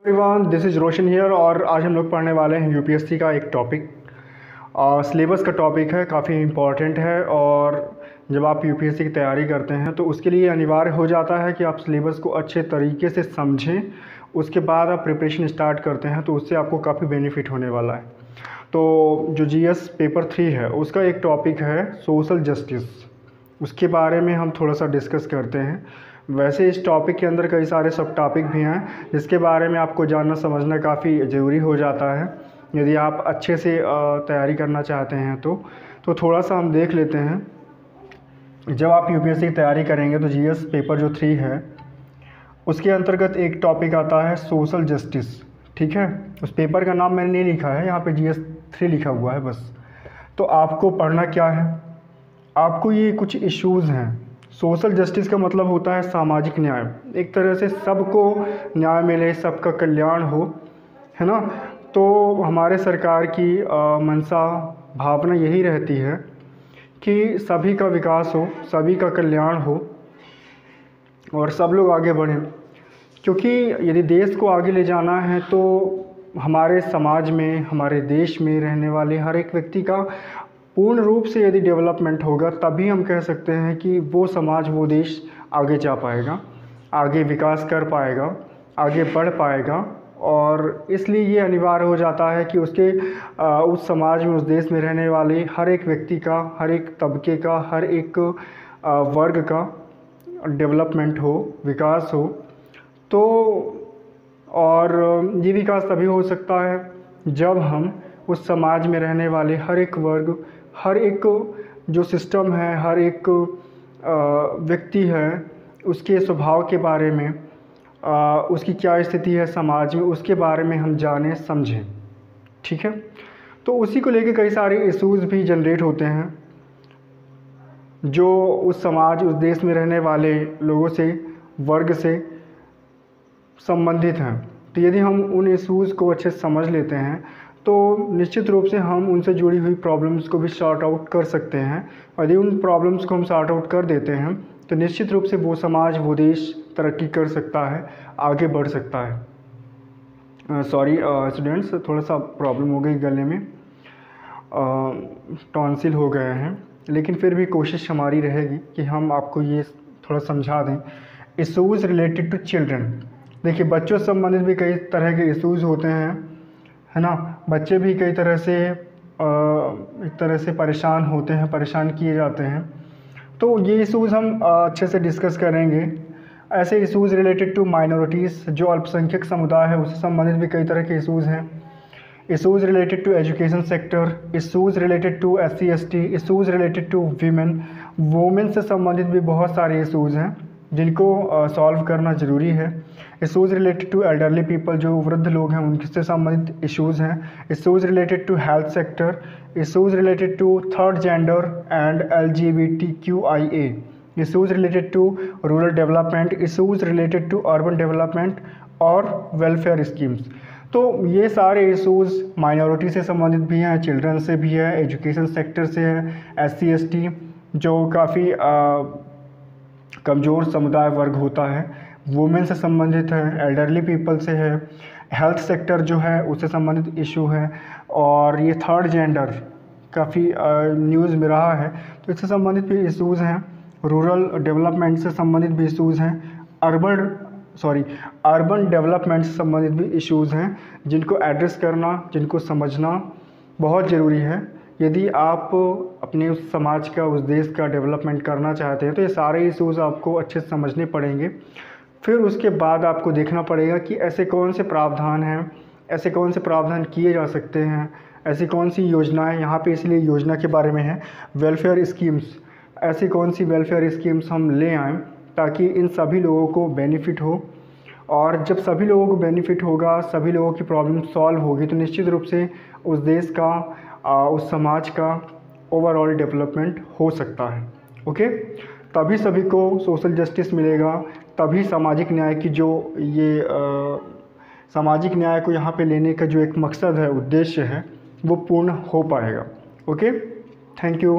Everyone, this is Roshan here और आज हम लोग पढ़ने वाले हैं यूपीएससी का एक टॉपिक। सिलेबस का टॉपिक है, काफ़ी इम्पॉर्टेंट है। और जब आप यूपीएससी की तैयारी करते हैं तो उसके लिए अनिवार्य हो जाता है कि आप सिलेबस को अच्छे तरीके से समझें, उसके बाद आप प्रिपरेशन स्टार्ट करते हैं तो उससे आपको काफ़ी बेनिफिट होने वाला है। तो जो जीएस पेपर 3 है उसका एक टॉपिक है सोशल जस्टिस, उसके बारे में हम थोड़ा सा डिस्कस करते हैं। वैसे इस टॉपिक के अंदर कई सारे सब टॉपिक भी हैं जिसके बारे में आपको जानना समझना काफ़ी ज़रूरी हो जाता है यदि आप अच्छे से तैयारी करना चाहते हैं तो थोड़ा सा हम देख लेते हैं। जब आप यूपीएससी की तैयारी करेंगे तो जीएस पेपर जो 3 है उसके अंतर्गत एक टॉपिक आता है सोशल जस्टिस। ठीक है, उस पेपर का नाम मैंने नहीं लिखा है, यहाँ पे जीएस 3 लिखा हुआ है बस। तो आपको पढ़ना क्या है, आपको ये कुछ इश्यूज़ हैं। सोशल जस्टिस का मतलब होता है सामाजिक न्याय, एक तरह से सबको न्याय मिले, सबका कल्याण हो, है ना। तो हमारे सरकार की मंशा भावना यही रहती है कि सभी का विकास हो, सभी का कल्याण हो और सब लोग आगे बढ़ें। क्योंकि यदि देश को आगे ले जाना है तो हमारे समाज में, हमारे देश में रहने वाले हर एक व्यक्ति का पूर्ण रूप से यदि डेवलपमेंट होगा तभी हम कह सकते हैं कि वो समाज, वो देश आगे जा पाएगा, आगे विकास कर पाएगा, आगे बढ़ पाएगा। और इसलिए ये अनिवार्य हो जाता है कि उसके उस समाज में, उस देश में रहने वाले हर एक व्यक्ति का, हर एक तबके का, हर एक वर्ग का डेवलपमेंट हो, विकास हो। तो और ये विकास तभी हो सकता है जब हम उस समाज में रहने वाले हर एक वर्ग, हर एक जो सिस्टम है, हर एक व्यक्ति है, उसके स्वभाव के बारे में, उसकी क्या स्थिति है समाज में, उसके बारे में हम जानें, समझें। ठीक है, तो उसी को लेके कई सारे इश्यूज़ भी जनरेट होते हैं जो उस समाज, उस देश में रहने वाले लोगों से, वर्ग से संबंधित हैं। तो यदि हम उन इश्यूज़ को अच्छे से समझ लेते हैं तो निश्चित रूप से हम उनसे जुड़ी हुई प्रॉब्लम्स को भी सॉर्ट आउट कर सकते हैं। और यदि उन प्रॉब्लम्स को हम सॉर्ट आउट कर देते हैं तो निश्चित रूप से वो समाज, वो देश तरक्की कर सकता है, आगे बढ़ सकता है। सॉरी स्टूडेंट्स, थोड़ा सा प्रॉब्लम हो गई गले में, टॉन्सिल हो गए हैं, लेकिन फिर भी कोशिश हमारी रहेगी कि हम आपको ये थोड़ा समझा दें। इशूज़ रिलेटेड टू चिल्ड्रन, देखिए बच्चों से संबंधित भी कई तरह के इशूज़ होते हैं, है ना। बच्चे भी कई तरह से एक तरह से परेशान होते हैं, परेशान किए जाते हैं। तो ये इशूज़ हम अच्छे से डिस्कस करेंगे। ऐसे इशूज़ रिलेटेड टू माइनॉरिटीज़, जो अल्पसंख्यक समुदाय है उससे संबंधित भी कई तरह के इशूज़ हैं। Issues related to education sector, issues related to SC ST, issues related to women से संबंधित भी बहुत सारे इशूज़ हैं जिनको सॉल्व करना ज़रूरी है। Issues related to elderly people, जो वृद्ध लोग हैं उनसे संबंधित इशूज़ हैं। Issues related to health sector, issues related to third gender and LGBTQIA, issues related to rural development, issues related to urban development और वेलफेयर स्कीम्स। तो ये सारे इशूज़ माइनॉरिटी से संबंधित भी हैं, चिल्ड्रन से भी है, एजुकेशन सेक्टर से है, SC ST जो काफ़ी कमज़ोर समुदाय वर्ग होता है, वुमेन से संबंधित है, एल्डरली पीपल से है, हेल्थ सेक्टर जो है उससे संबंधित इशू है, और ये थर्ड जेंडर काफ़ी न्यूज़ में रहा है तो इससे संबंधित भी इशूज़ हैं। रूरल डेवलपमेंट से संबंधित भी इशूज़ हैं, अर्बन डेवलपमेंट से संबंधित भी इशूज़ हैं जिनको एड्रेस करना, जिनको समझना बहुत ज़रूरी है। यदि आप अपने उस समाज का, उस देश का डेवलपमेंट करना चाहते हैं तो ये सारे इशूज़ आपको अच्छे से समझने पड़ेंगे। फिर उसके बाद आपको देखना पड़ेगा कि ऐसे कौन से प्रावधान हैं, ऐसे कौन से प्रावधान किए जा सकते हैं, ऐसी कौन सी योजनाएं, यहाँ पे इसलिए योजना के बारे में है, वेलफेयर स्कीम्स, ऐसी कौन सी वेलफेयर स्कीम्स हम ले आएँ ताकि इन सभी लोगों को बेनिफिट हो। और जब सभी लोगों को बेनिफिट होगा, सभी लोगों की प्रॉब्लम सॉल्व होगी तो निश्चित रूप से उस देश का, उस समाज का ओवरऑल डेवलपमेंट हो सकता है। ओके, तभी सभी को सोशल जस्टिस मिलेगा, तभी सामाजिक न्याय की जो ये सामाजिक न्याय को यहाँ पे लेने का जो एक मकसद है, उद्देश्य है, वो पूर्ण हो पाएगा। Okay, thank you.